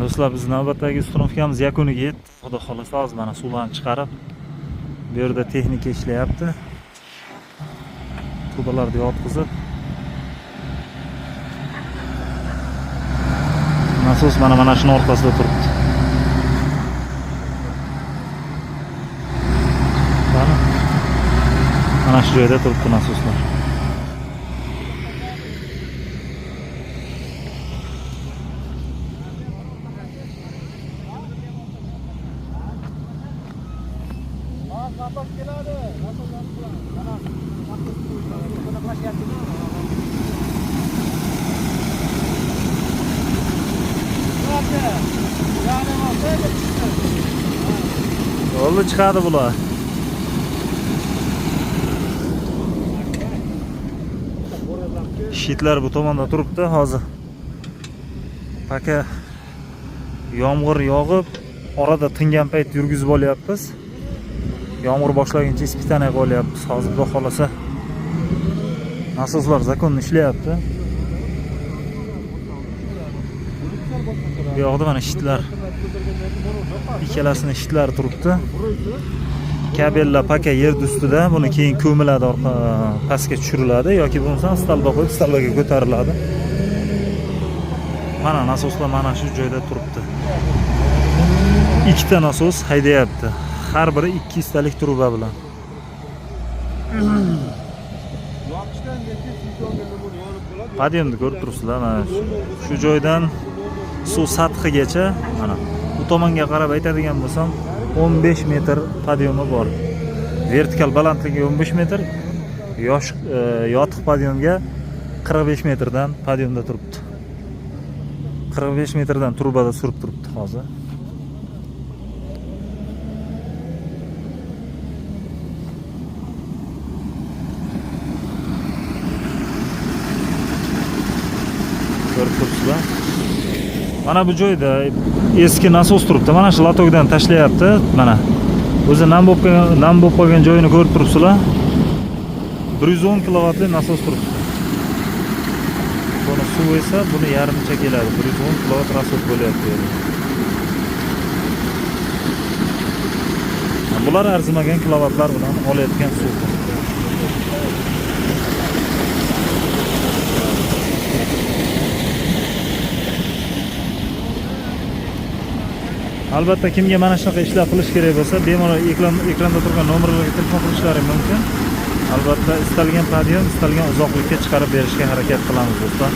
Do'stlar, biz navbatdagi uстановkamiz yakuniga yetdi. Xudo xolasa hozir mana suvlarni chiqarib, bu yerda texnika ishlayapti. Trubalarni yotqizib, nasos mana shuni orqasida turibdi. Mana shu joyda turibdi nasoslar. Yo'lda chiqadi bular. Shitlar bu tomonda turibdi hozir. Paka yomg'ir yog'ib, orada tingan payt yurgizib olyapmiz. Yomg'ir boshlaguncha ispitaniya qo'yapmiz. Hozir xudo xolasa nasoslar zakonni ishlayapti. Bu yoqda mana shitlar, ikkalasini shitlari turibdi. Kabellar paka yer ustida, buni keyin ko'miladi, pastga tushiriladi yoki bo'lmasa stalba qo'yib stalbaga ko'tariladi. Mana nasoslar mana shu joyda turibdi. Ikkita nasos haydayapti. Har biri 200 talik truba bilan. Podyomni ko'rib turibsizlar, mana shu joydan suv sathigacha, mana bu tomonga qarab aytadigan bo'lsam 15 metr podyomi bor. Vertikal balandligi 15 metr, yotiq podyomga 45 metrdan podyomda turibdi. 45 metrdan trubada surib turibdi hozir. Ko'rib turibsizlar. Mana bu joyda eski nasos turibdi. Mana shu latokdan tashlayapti. Mana o'zi nam bo'lib qolgan joyini ko'rib turibsizlar. 110 kilovatli nasos turibdi. Buni suv esa buni yarmicha keladi. 110 kilovat nasos bo'lyapti. Bular arzimagan kilovatlar bilan olayotgan suv. Albatta kimga mana shunaqa ishlar qilish kerak bo'lsa, bemalol ekranda turgan nomerlarga telefon qilishlari mumkin. Albatta istalgan podyom, istalgan uzoqlikka chiqarib berishga harakat qilamiz do'stlar.